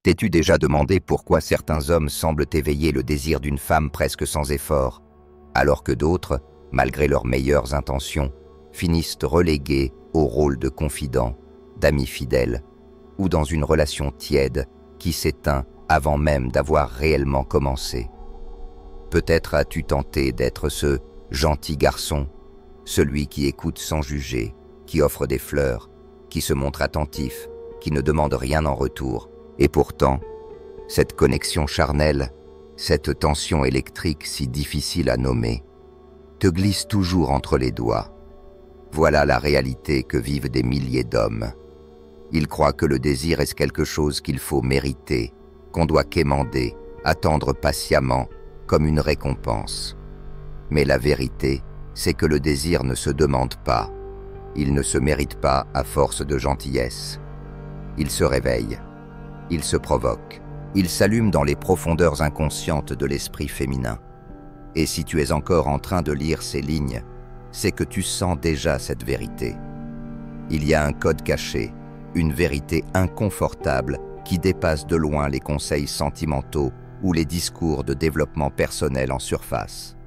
T'es-tu déjà demandé pourquoi certains hommes semblent éveiller le désir d'une femme presque sans effort, alors que d'autres, malgré leurs meilleures intentions, finissent relégués au rôle de confident, d'ami fidèle, ou dans une relation tiède qui s'éteint avant même d'avoir réellement commencé? Peut-être as-tu tenté d'être ce gentil garçon, celui qui écoute sans juger, qui offre des fleurs, qui se montre attentif, qui ne demande rien en retour. Et pourtant, cette connexion charnelle, cette tension électrique si difficile à nommer, te glisse toujours entre les doigts. Voilà la réalité que vivent des milliers d'hommes. Ils croient que le désir est quelque chose qu'il faut mériter, qu'on doit quémander, attendre patiemment, comme une récompense. Mais la vérité, c'est que le désir ne se demande pas. Il ne se mérite pas à force de gentillesse. Il se réveille. Il se provoque, il s'allume dans les profondeurs inconscientes de l'esprit féminin. Et si tu es encore en train de lire ces lignes, c'est que tu sens déjà cette vérité. Il y a un code caché, une vérité inconfortable qui dépasse de loin les conseils sentimentaux ou les discours de développement personnel en surface.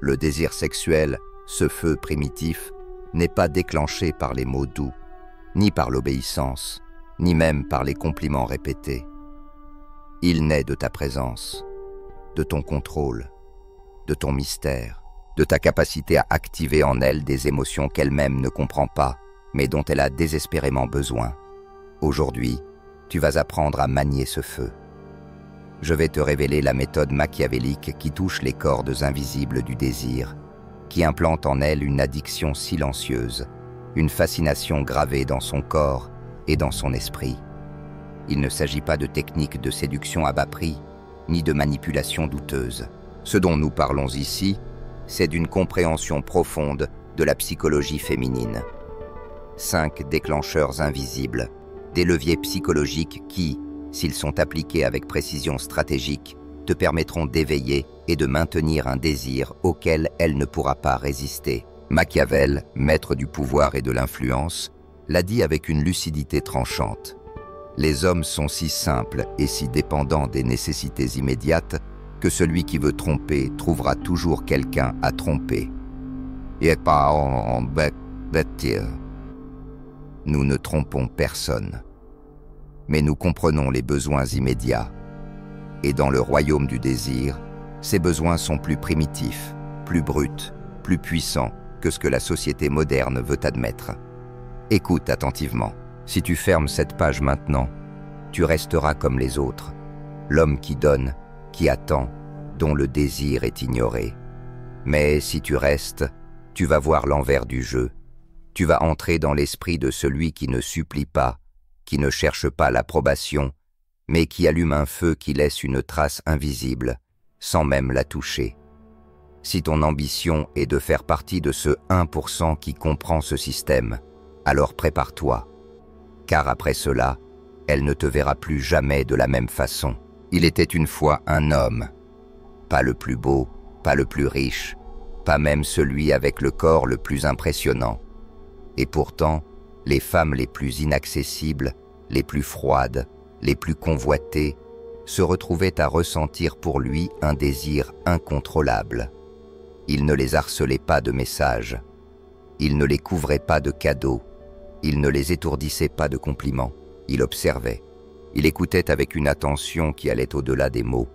Le désir sexuel, ce feu primitif, n'est pas déclenché par les mots doux, ni par l'obéissance, ni même par les compliments répétés. Il naît de ta présence, de ton contrôle, de ton mystère, de ta capacité à activer en elle des émotions qu'elle-même ne comprend pas, mais dont elle a désespérément besoin. Aujourd'hui, tu vas apprendre à manier ce feu. Je vais te révéler la méthode machiavélique qui touche les cordes invisibles du désir, qui implante en elle une addiction silencieuse, une fascination gravée dans son corps et dans son esprit. Il ne s'agit pas de techniques de séduction à bas prix, ni de manipulation douteuse. Ce dont nous parlons ici, c'est d'une compréhension profonde de la psychologie féminine. 5 déclencheurs invisibles, des leviers psychologiques qui, s'ils sont appliqués avec précision stratégique, te permettront d'éveiller et de maintenir un désir auquel elle ne pourra pas résister. Machiavel, maître du pouvoir et de l'influence, l'a dit avec une lucidité tranchante. Les hommes sont si simples et si dépendants des nécessités immédiates que celui qui veut tromper trouvera toujours quelqu'un à tromper. Nous ne trompons personne, mais nous comprenons les besoins immédiats. Et dans le royaume du désir, ces besoins sont plus primitifs, plus bruts, plus puissants que ce que la société moderne veut admettre. Écoute attentivement. Si tu fermes cette page maintenant, tu resteras comme les autres, l'homme qui donne, qui attend, dont le désir est ignoré. Mais si tu restes, tu vas voir l'envers du jeu. Tu vas entrer dans l'esprit de celui qui ne supplie pas, qui ne cherche pas l'approbation, mais qui allume un feu qui laisse une trace invisible, sans même la toucher. Si ton ambition est de faire partie de ce 1% qui comprend ce système, alors prépare-toi, car après cela, elle ne te verra plus jamais de la même façon. Il était une fois un homme, pas le plus beau, pas le plus riche, pas même celui avec le corps le plus impressionnant. Et pourtant, les femmes les plus inaccessibles, les plus froides, les plus convoitées, se retrouvaient à ressentir pour lui un désir incontrôlable. Il ne les harcelait pas de messages, il ne les couvrait pas de cadeaux, il ne les étourdissait pas de compliments, il observait. Il écoutait avec une attention qui allait au-delà des mots,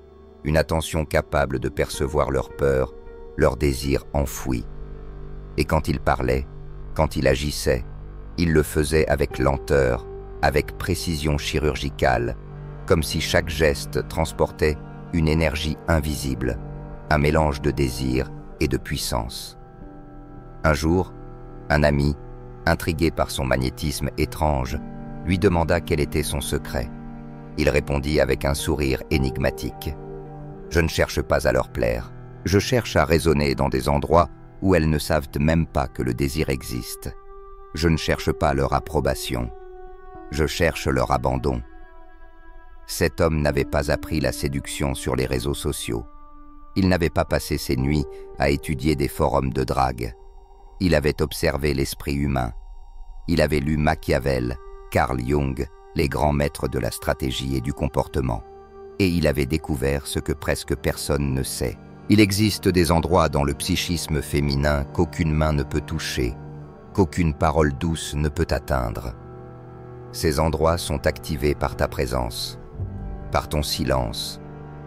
une attention capable de percevoir leurs peurs, leurs désirs enfouis. Et quand il parlait, quand il agissait, il le faisait avec lenteur, avec précision chirurgicale, comme si chaque geste transportait une énergie invisible, un mélange de désir et de puissance. Un jour, un ami, intrigué par son magnétisme étrange, lui demanda quel était son secret. Il répondit avec un sourire énigmatique. « Je ne cherche pas à leur plaire. Je cherche à résonner dans des endroits où elles ne savent même pas que le désir existe. Je ne cherche pas leur approbation. Je cherche leur abandon. » Cet homme n'avait pas appris la séduction sur les réseaux sociaux. Il n'avait pas passé ses nuits à étudier des forums de drague. Il avait observé l'esprit humain. Il avait lu Machiavel, Carl Jung, les grands maîtres de la stratégie et du comportement. Et il avait découvert ce que presque personne ne sait. Il existe des endroits dans le psychisme féminin qu'aucune main ne peut toucher, qu'aucune parole douce ne peut atteindre. Ces endroits sont activés par ta présence, par ton silence,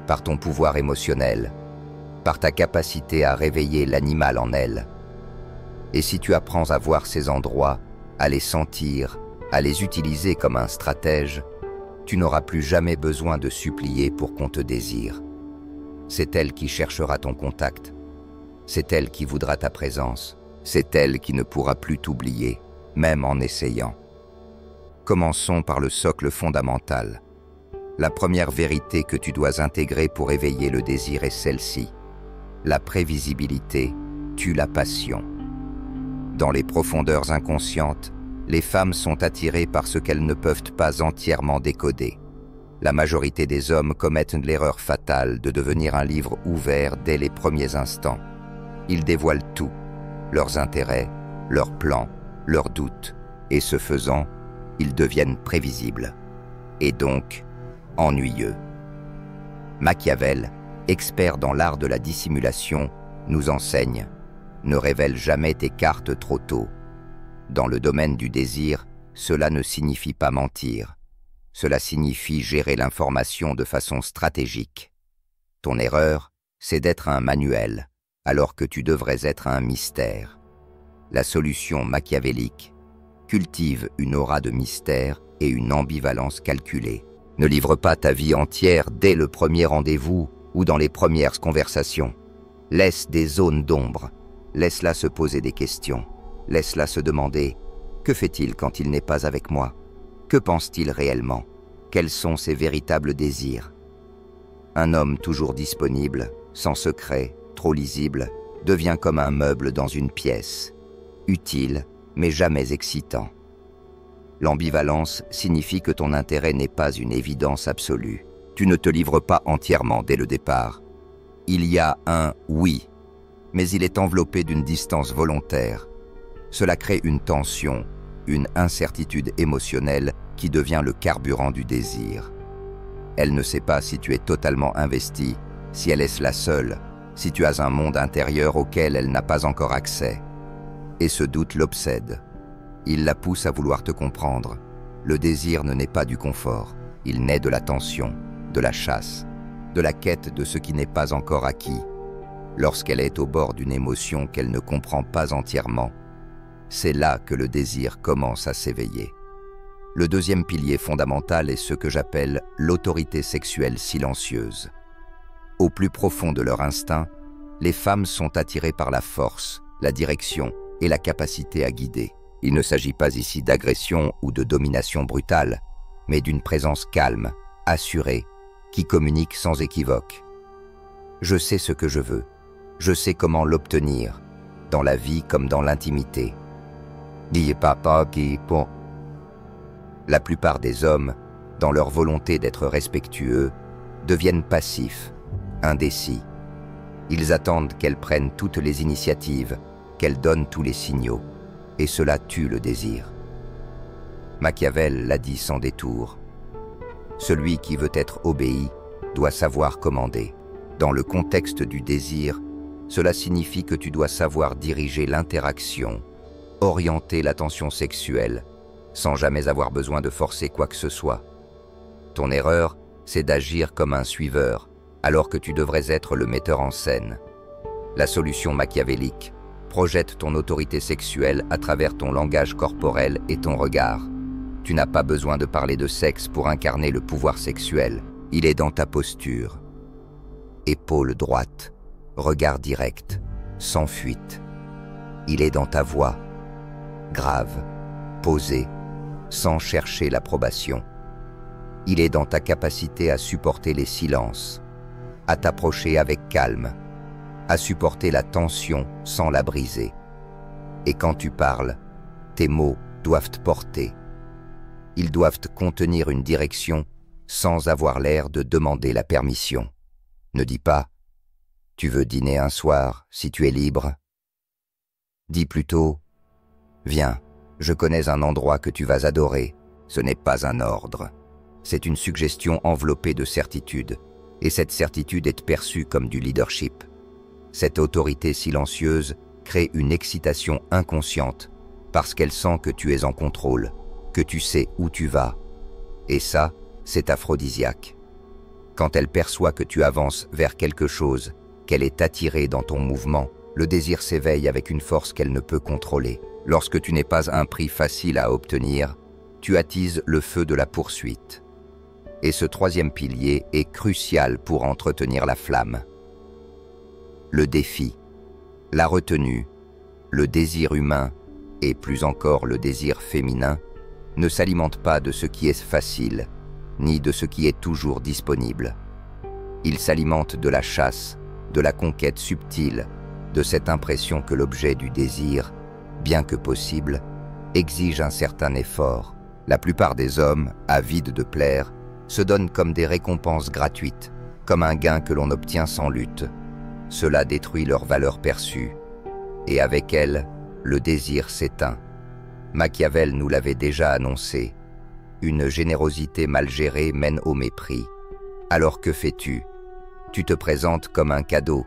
par ton pouvoir émotionnel, par ta capacité à réveiller l'animal en elle. Et si tu apprends à voir ces endroits, à les sentir, à les utiliser comme un stratège, tu n'auras plus jamais besoin de supplier pour qu'on te désire. C'est elle qui cherchera ton contact. C'est elle qui voudra ta présence. C'est elle qui ne pourra plus t'oublier, même en essayant. Commençons par le socle fondamental. La première vérité que tu dois intégrer pour éveiller le désir est celle-ci. La prévisibilité tue la passion. Dans les profondeurs inconscientes, les femmes sont attirées par ce qu'elles ne peuvent pas entièrement décoder. La majorité des hommes commettent l'erreur fatale de devenir un livre ouvert dès les premiers instants. Ils dévoilent tout, leurs intérêts, leurs plans, leurs doutes, et ce faisant, ils deviennent prévisibles, et donc ennuyeux. Machiavel, expert dans l'art de la dissimulation, nous enseigne « Ne révèle jamais tes cartes trop tôt ». Dans le domaine du désir, cela ne signifie pas mentir. Cela signifie gérer l'information de façon stratégique. Ton erreur, c'est d'être un manuel, alors que tu devrais être un mystère. La solution machiavélique cultive une aura de mystère et une ambivalence calculée. Ne livre pas ta vie entière dès le premier rendez-vous ou dans les premières conversations. Laisse des zones d'ombre. Laisse-la se poser des questions. Laisse-la se demander « Que fait-il quand il n'est pas avec moi ? Que pense-t-il réellement ? Quels sont ses véritables désirs ?» Un homme toujours disponible, sans secret, trop lisible, devient comme un meuble dans une pièce, utile mais jamais excitant. L'ambivalence signifie que ton intérêt n'est pas une évidence absolue. Tu ne te livres pas entièrement dès le départ. Il y a un « oui », mais il est enveloppé d'une distance volontaire. Cela crée une tension, une incertitude émotionnelle qui devient le carburant du désir. Elle ne sait pas si tu es totalement investi, si elle est la seule, si tu as un monde intérieur auquel elle n'a pas encore accès. Et ce doute l'obsède. Il la pousse à vouloir te comprendre. Le désir ne naît pas du confort, il naît de la tension, de la chasse, de la quête de ce qui n'est pas encore acquis. Lorsqu'elle est au bord d'une émotion qu'elle ne comprend pas entièrement, c'est là que le désir commence à s'éveiller. Le deuxième pilier fondamental est ce que j'appelle l'autorité sexuelle silencieuse. Au plus profond de leur instinct, les femmes sont attirées par la force, la direction et la capacité à guider. Il ne s'agit pas ici d'agression ou de domination brutale, mais d'une présence calme, assurée, qui communique sans équivoque. Je sais ce que je veux, je sais comment l'obtenir, dans la vie comme dans l'intimité. La plupart des hommes, dans leur volonté d'être respectueux, deviennent passifs, indécis. Ils attendent qu'elle prenne toutes les initiatives, qu'elle donne tous les signaux, et cela tue le désir. Machiavel l'a dit sans détour. Celui qui veut être obéi doit savoir commander. Dans le contexte du désir, cela signifie que tu dois savoir diriger l'interaction, orienter l'attention sexuelle, sans jamais avoir besoin de forcer quoi que ce soit. Ton erreur, c'est d'agir comme un suiveur, alors que tu devrais être le metteur en scène. La solution machiavélique: projette ton autorité sexuelle à travers ton langage corporel et ton regard. Tu n'as pas besoin de parler de sexe pour incarner le pouvoir sexuel, il est dans ta posture. Épaule droite, regard direct, sans fuite. Il est dans ta voix, grave, posée, sans chercher l'approbation. Il est dans ta capacité à supporter les silences, à t'approcher avec calme, à supporter la tension sans la briser. Et quand tu parles, tes mots doivent te porter. Ils doivent contenir une direction sans avoir l'air de demander la permission. Ne dis pas « Tu veux dîner un soir si tu es libre ?» Dis plutôt « Viens, je connais un endroit que tu vas adorer, Ce n'est pas un ordre. C'est une suggestion enveloppée de certitude, et cette certitude est perçue comme du leadership. Cette autorité silencieuse crée une excitation inconsciente parce qu'elle sent que tu es en contrôle, que tu sais où tu vas. Et ça, c'est aphrodisiaque. Quand elle perçoit que tu avances vers quelque chose, qu'elle est attirée dans ton mouvement, le désir s'éveille avec une force qu'elle ne peut contrôler. Lorsque tu n'es pas un prix facile à obtenir, tu attises le feu de la poursuite. Et ce troisième pilier est crucial pour entretenir la flamme. Le défi, la retenue, le désir humain et plus encore le désir féminin ne s'alimentent pas de ce qui est facile, ni de ce qui est toujours disponible. Ils s'alimentent de la chasse, de la conquête subtile, de cette impression que l'objet du désir, bien que possible, exige un certain effort. La plupart des hommes, avides de plaire, se donnent comme des récompenses gratuites, comme un gain que l'on obtient sans lutte. Cela détruit leur valeur perçue, et avec elle, le désir s'éteint. Machiavel nous l'avait déjà annoncé. Une générosité mal gérée mène au mépris. Alors que fais-tu? Tu te présentes comme un cadeau,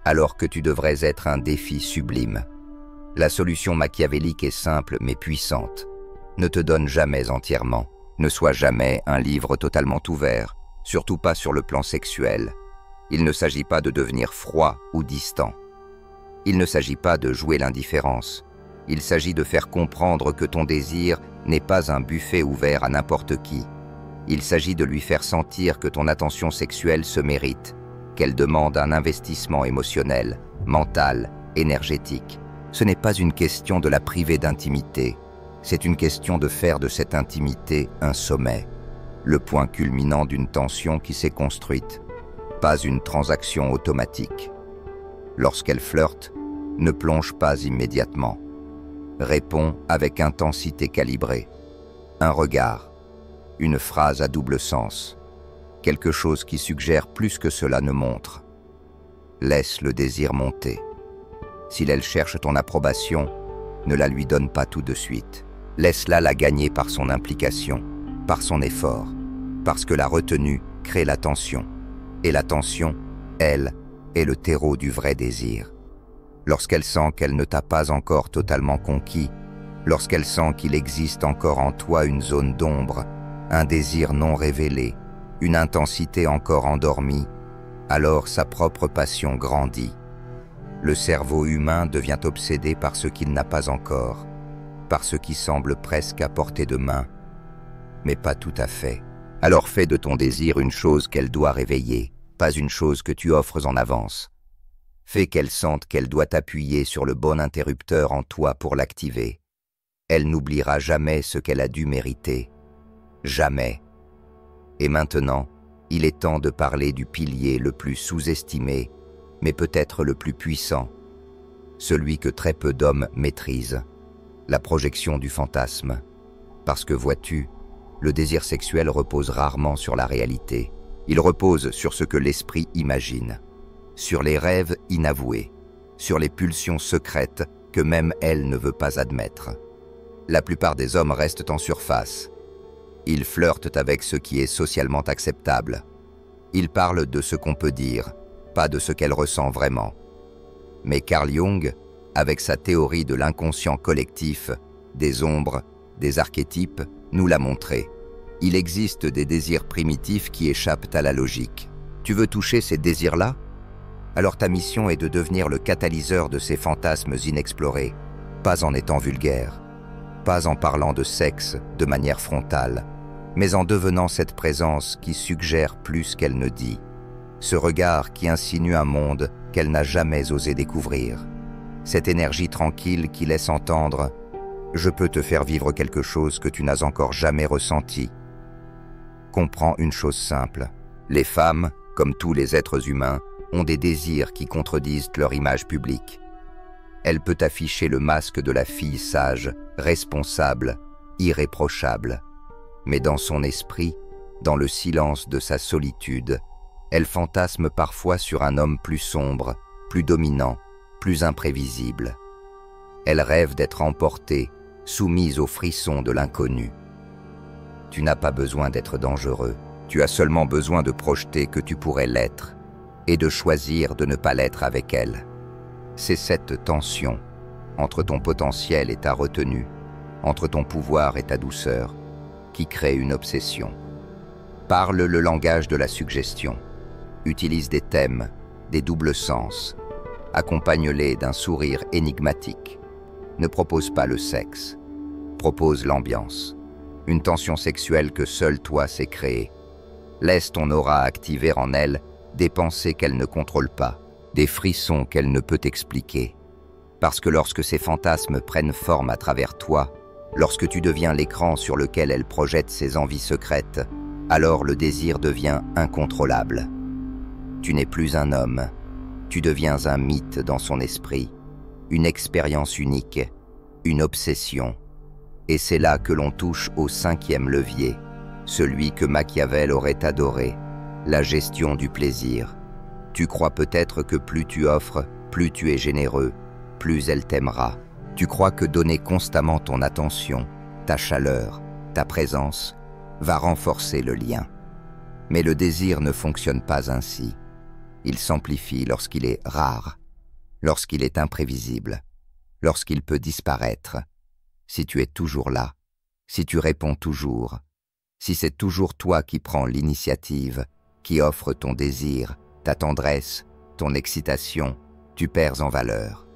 alors que tu devrais être un défi sublime. La solution machiavélique est simple mais puissante. Ne te donne jamais entièrement. Ne sois jamais un livre totalement ouvert, surtout pas sur le plan sexuel. Il ne s'agit pas de devenir froid ou distant. Il ne s'agit pas de jouer l'indifférence. Il s'agit de faire comprendre que ton désir n'est pas un buffet ouvert à n'importe qui. Il s'agit de lui faire sentir que ton attention sexuelle se mérite, qu'elle demande un investissement émotionnel, mental, énergétique. Ce n'est pas une question de la priver d'intimité, c'est une question de faire de cette intimité un sommet, le point culminant d'une tension qui s'est construite, pas une transaction automatique. Lorsqu'elle flirte, ne plonge pas immédiatement. Réponds avec intensité calibrée. Un regard, une phrase à double sens, quelque chose qui suggère plus que cela ne montre. Laisse le désir monter. Si elle cherche ton approbation, ne la lui donne pas tout de suite. Laisse-la la gagner par son implication, par son effort, parce que la retenue crée la tension. Et la tension, elle, est le terreau du vrai désir. Lorsqu'elle sent qu'elle ne t'a pas encore totalement conquis, lorsqu'elle sent qu'il existe encore en toi une zone d'ombre, un désir non révélé, une intensité encore endormie, alors sa propre passion grandit. Le cerveau humain devient obsédé par ce qu'il n'a pas encore, par ce qui semble presque à portée de main, mais pas tout à fait. Alors fais de ton désir une chose qu'elle doit réveiller, pas une chose que tu offres en avance. Fais qu'elle sente qu'elle doit appuyer sur le bon interrupteur en toi pour l'activer. Elle n'oubliera jamais ce qu'elle a dû mériter. Jamais. Et maintenant, il est temps de parler du pilier le plus sous-estimé, mais peut-être le plus puissant, celui que très peu d'hommes maîtrisent, la projection du fantasme. Parce que vois-tu, le désir sexuel repose rarement sur la réalité. Il repose sur ce que l'esprit imagine, sur les rêves inavoués, sur les pulsions secrètes que même elle ne veut pas admettre. La plupart des hommes restent en surface. Ils flirtent avec ce qui est socialement acceptable. Ils parlent de ce qu'on peut dire, pas de ce qu'elle ressent vraiment. Mais Carl Jung, avec sa théorie de l'inconscient collectif, des ombres, des archétypes, nous l'a montré. Il existe des désirs primitifs qui échappent à la logique. Tu veux toucher ces désirs-là? Alors ta mission est de devenir le catalyseur de ces fantasmes inexplorés, pas en étant vulgaire, pas en parlant de sexe de manière frontale, mais en devenant cette présence qui suggère plus qu'elle ne dit, ce regard qui insinue un monde qu'elle n'a jamais osé découvrir, cette énergie tranquille qui laisse entendre « Je peux te faire vivre quelque chose que tu n'as encore jamais ressenti ». Comprends une chose simple, les femmes, comme tous les êtres humains, ont des désirs qui contredisent leur image publique. Elle peut afficher le masque de la fille sage, responsable, irréprochable. Mais dans son esprit, dans le silence de sa solitude, elle fantasme parfois sur un homme plus sombre, plus dominant, plus imprévisible. Elle rêve d'être emportée, soumise aux frissons de l'inconnu. Tu n'as pas besoin d'être dangereux. Tu as seulement besoin de projeter que tu pourrais l'être et de choisir de ne pas l'être avec elle. C'est cette tension entre ton potentiel et ta retenue, entre ton pouvoir et ta douceur, qui crée une obsession. Parle le langage de la suggestion. Utilise des thèmes, des doubles sens. Accompagne-les d'un sourire énigmatique. Ne propose pas le sexe. Propose l'ambiance. Une tension sexuelle que seul toi sais créer. Laisse ton aura activer en elle des pensées qu'elle ne contrôle pas, des frissons qu'elle ne peut expliquer. Parce que lorsque ces fantasmes prennent forme à travers toi, lorsque tu deviens l'écran sur lequel elle projette ses envies secrètes, alors le désir devient incontrôlable. Tu n'es plus un homme, tu deviens un mythe dans son esprit, une expérience unique, une obsession. Et c'est là que l'on touche au 5e levier, celui que Machiavel aurait adoré, la gestion du plaisir. Tu crois peut-être que plus tu offres, plus tu es généreux, plus elle t'aimera. Tu crois que donner constamment ton attention, ta chaleur, ta présence, va renforcer le lien. Mais le désir ne fonctionne pas ainsi. Il s'amplifie lorsqu'il est rare, lorsqu'il est imprévisible, lorsqu'il peut disparaître. Si tu es toujours là, si tu réponds toujours, si c'est toujours toi qui prends l'initiative, qui offre ton désir, ta tendresse, ton excitation, tu perds en valeur.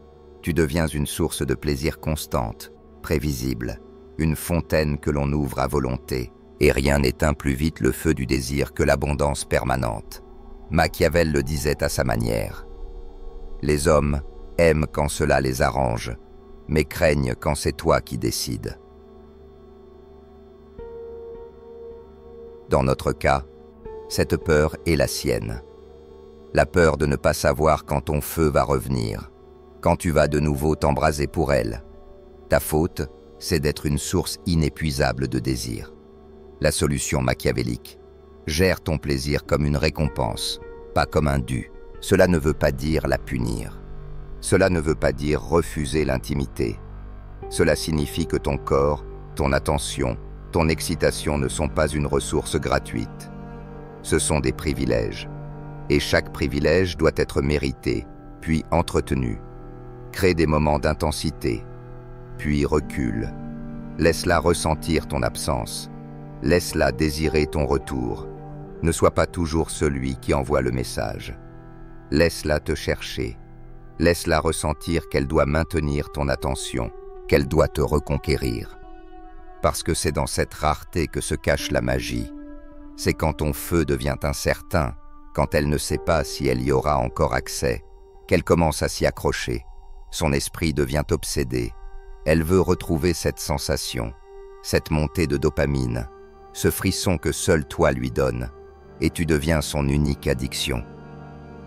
Tu deviens une source de plaisir constante, prévisible, une fontaine que l'on ouvre à volonté, et rien n'éteint plus vite le feu du désir que l'abondance permanente. Machiavel le disait à sa manière. Les hommes aiment quand cela les arrange, mais craignent quand c'est toi qui décides. Dans notre cas, cette peur est la sienne. La peur de ne pas savoir quand ton feu va revenir, quand tu vas de nouveau t'embraser pour elle. Ta faute, c'est d'être une source inépuisable de désir. La solution machiavélique: gère ton plaisir comme une récompense, pas comme un dû. Cela ne veut pas dire la punir. Cela ne veut pas dire refuser l'intimité. Cela signifie que ton corps, ton attention, ton excitation ne sont pas une ressource gratuite. Ce sont des privilèges. Et chaque privilège doit être mérité, puis entretenu. Crée des moments d'intensité, puis recule. Laisse-la ressentir ton absence. Laisse-la désirer ton retour. Ne sois pas toujours celui qui envoie le message. Laisse-la te chercher. Laisse-la ressentir qu'elle doit maintenir ton attention, qu'elle doit te reconquérir. Parce que c'est dans cette rareté que se cache la magie. C'est quand ton feu devient incertain, quand elle ne sait pas si elle y aura encore accès, qu'elle commence à s'y accrocher. Son esprit devient obsédé. Elle veut retrouver cette sensation, cette montée de dopamine, ce frisson que seul toi lui donnes, et tu deviens son unique addiction.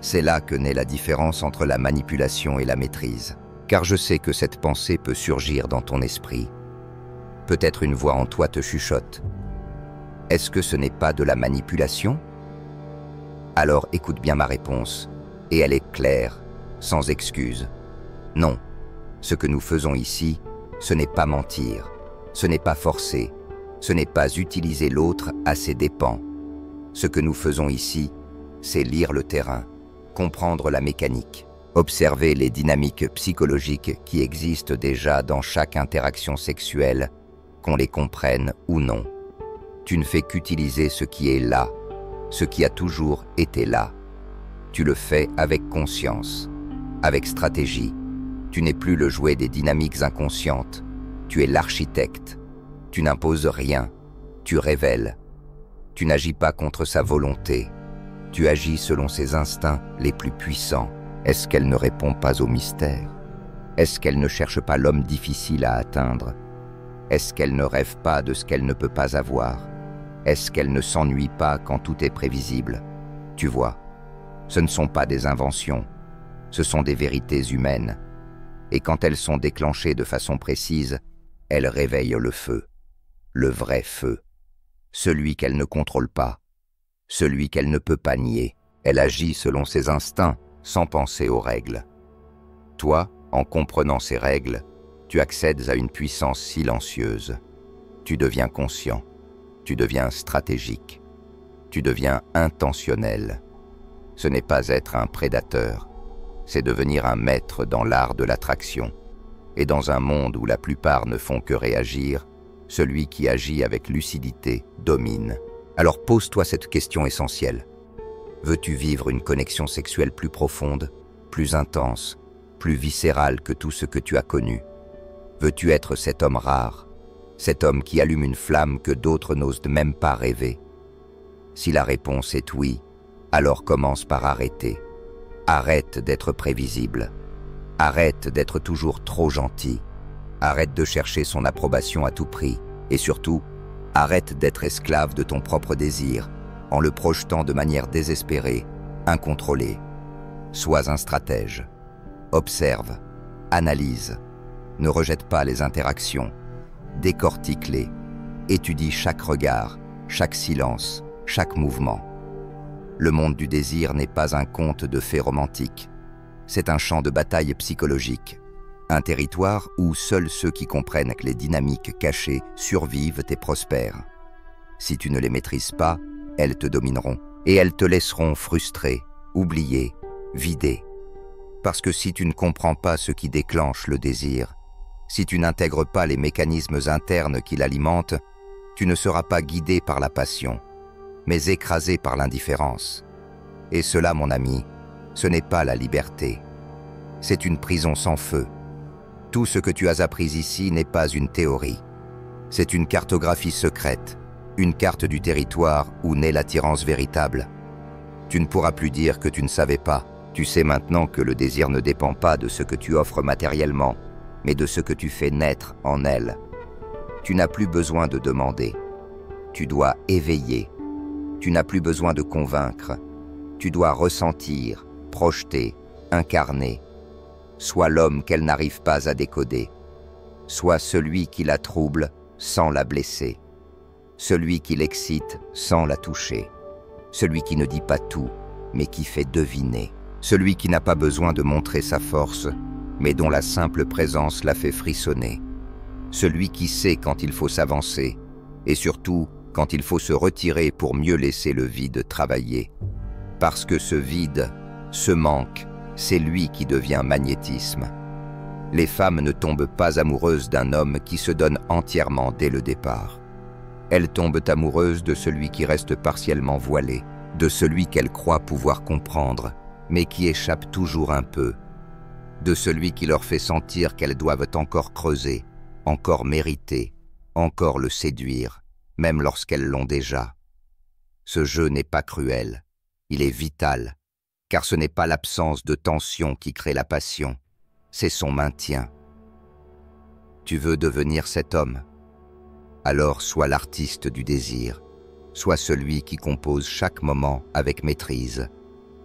C'est là que naît la différence entre la manipulation et la maîtrise, car je sais que cette pensée peut surgir dans ton esprit. Peut-être une voix en toi te chuchote. Est-ce que ce n'est pas de la manipulation? Alors écoute bien ma réponse, et elle est claire, sans excuse. Non, ce que nous faisons ici, ce n'est pas mentir, ce n'est pas forcer, ce n'est pas utiliser l'autre à ses dépens. Ce que nous faisons ici, c'est lire le terrain, comprendre la mécanique, observer les dynamiques psychologiques qui existent déjà dans chaque interaction sexuelle, qu'on les comprenne ou non. Tu ne fais qu'utiliser ce qui est là, ce qui a toujours été là. Tu le fais avec conscience, avec stratégie. Tu n'es plus le jouet des dynamiques inconscientes. Tu es l'architecte. Tu n'imposes rien. Tu révèles. Tu n'agis pas contre sa volonté. Tu agis selon ses instincts les plus puissants. Est-ce qu'elle ne répond pas au mystère? Est-ce qu'elle ne cherche pas l'homme difficile à atteindre? Est-ce qu'elle ne rêve pas de ce qu'elle ne peut pas avoir? Est-ce qu'elle ne s'ennuie pas quand tout est prévisible? Tu vois, ce ne sont pas des inventions, ce sont des vérités humaines. Et quand elles sont déclenchées de façon précise, elles réveillent le feu, le vrai feu, celui qu'elle ne contrôle pas, celui qu'elle ne peut pas nier. Elle agit selon ses instincts, sans penser aux règles. Toi, en comprenant ces règles, tu accèdes à une puissance silencieuse. Tu deviens conscient. Tu deviens stratégique. Tu deviens intentionnel. Ce n'est pas être un prédateur, c'est devenir un maître dans l'art de l'attraction. Et dans un monde où la plupart ne font que réagir, celui qui agit avec lucidité domine. Alors pose-toi cette question essentielle. Veux-tu vivre une connexion sexuelle plus profonde, plus intense, plus viscérale que tout ce que tu as connu? Veux-tu être cet homme rare, cet homme qui allume une flamme que d'autres n'osent même pas rêver? Si la réponse est oui, alors commence par arrêter. Arrête d'être prévisible. Arrête d'être toujours trop gentil. Arrête de chercher son approbation à tout prix. Et surtout, arrête d'être esclave de ton propre désir, en le projetant de manière désespérée, incontrôlée. Sois un stratège. Observe, analyse. Ne rejette pas les interactions. Décortique-les. Étudie chaque regard, chaque silence, chaque mouvement. Le monde du désir n'est pas un conte de fées romantiques. C'est un champ de bataille psychologique. Un territoire où seuls ceux qui comprennent que les dynamiques cachées survivent et prospèrent. Si tu ne les maîtrises pas, elles te domineront et elles te laisseront frustré, oublié, vidé. Parce que si tu ne comprends pas ce qui déclenche le désir, si tu n'intègres pas les mécanismes internes qui l'alimentent, tu ne seras pas guidé par la passion, mais écrasé par l'indifférence. Et cela, mon ami, ce n'est pas la liberté. C'est une prison sans feu. Tout ce que tu as appris ici n'est pas une théorie. C'est une cartographie secrète, une carte du territoire où naît l'attirance véritable. Tu ne pourras plus dire que tu ne savais pas. Tu sais maintenant que le désir ne dépend pas de ce que tu offres matériellement, mais de ce que tu fais naître en elle. Tu n'as plus besoin de demander. Tu dois éveiller. Tu n'as plus besoin de convaincre. Tu dois ressentir, projeter, incarner. Sois l'homme qu'elle n'arrive pas à décoder. Sois celui qui la trouble sans la blesser. Celui qui l'excite sans la toucher. Celui qui ne dit pas tout, mais qui fait deviner. Celui qui n'a pas besoin de montrer sa force, mais dont la simple présence la fait frissonner. Celui qui sait quand il faut s'avancer, et surtout quand il faut se retirer pour mieux laisser le vide travailler. Parce que ce vide, ce manque, c'est lui qui devient magnétisme. Les femmes ne tombent pas amoureuses d'un homme qui se donne entièrement dès le départ. Elles tombent amoureuses de celui qui reste partiellement voilé, de celui qu'elles croient pouvoir comprendre, mais qui échappe toujours un peu, de celui qui leur fait sentir qu'elles doivent encore creuser, encore mériter, encore le séduire, même lorsqu'elles l'ont déjà. Ce jeu n'est pas cruel, il est vital, car ce n'est pas l'absence de tension qui crée la passion, c'est son maintien. Tu veux devenir cet homme? Alors sois l'artiste du désir, sois celui qui compose chaque moment avec maîtrise,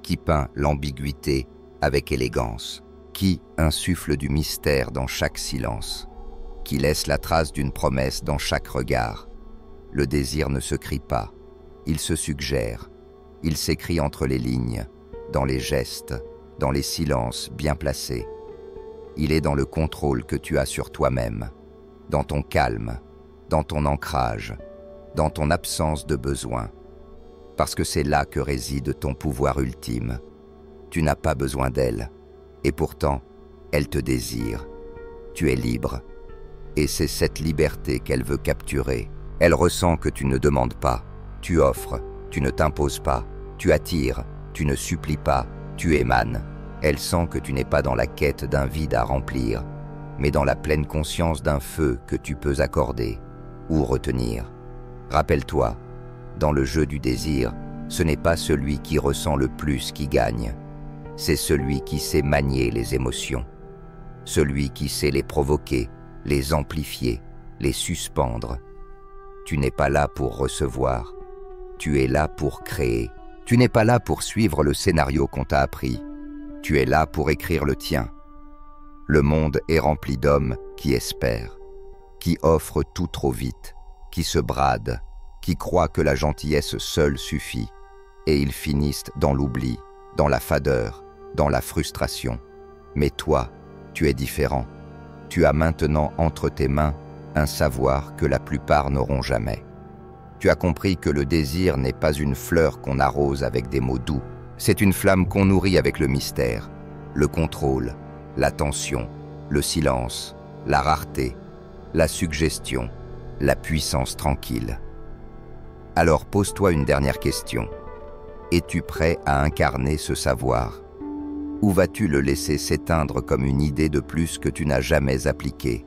qui peint l'ambiguïté avec élégance, qui insuffle du mystère dans chaque silence, qui laisse la trace d'une promesse dans chaque regard. Le désir ne se crie pas, il se suggère, il s'écrit entre les lignes, dans les gestes, dans les silences bien placés. Il est dans le contrôle que tu as sur toi-même, dans ton calme, dans ton ancrage, dans ton absence de besoin, parce que c'est là que réside ton pouvoir ultime. Tu n'as pas besoin d'elle, et pourtant, elle te désire. Tu es libre, et c'est cette liberté qu'elle veut capturer. Elle ressent que tu ne demandes pas, tu offres, tu ne t'imposes pas, tu attires, tu ne supplies pas, tu émanes. Elle sent que tu n'es pas dans la quête d'un vide à remplir, mais dans la pleine conscience d'un feu que tu peux accorder ou retenir. Rappelle-toi, dans le jeu du désir, ce n'est pas celui qui ressent le plus qui gagne, c'est celui qui sait manier les émotions, celui qui sait les provoquer, les amplifier, les suspendre. Tu n'es pas là pour recevoir, tu es là pour créer. Tu n'es pas là pour suivre le scénario qu'on t'a appris, tu es là pour écrire le tien. Le monde est rempli d'hommes qui espèrent, qui offrent tout trop vite, qui se bradent, qui croient que la gentillesse seule suffit, et ils finissent dans l'oubli, dans la fadeur, dans la frustration. Mais toi, tu es différent. Tu as maintenant entre tes mains un savoir que la plupart n'auront jamais. Tu as compris que le désir n'est pas une fleur qu'on arrose avec des mots doux. C'est une flamme qu'on nourrit avec le mystère, le contrôle, l'attention, le silence, la rareté, la suggestion, la puissance tranquille. Alors pose-toi une dernière question. Es-tu prêt à incarner ce savoir? Ou vas-tu le laisser s'éteindre comme une idée de plus que tu n'as jamais appliquée?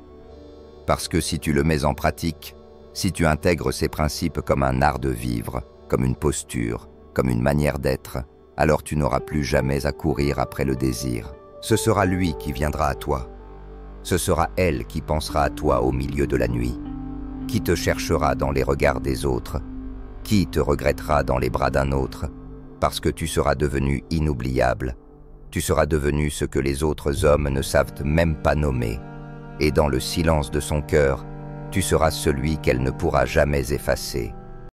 Parce que si tu le mets en pratique, si tu intègres ces principes comme un art de vivre, comme une posture, comme une manière d'être, alors tu n'auras plus jamais à courir après le désir. Ce sera lui qui viendra à toi. Ce sera elle qui pensera à toi au milieu de la nuit, qui te cherchera dans les regards des autres, qui te regrettera dans les bras d'un autre, parce que tu seras devenu inoubliable. Tu seras devenu ce que les autres hommes ne savent même pas nommer, et dans le silence de son cœur, tu seras celui qu'elle ne pourra jamais effacer.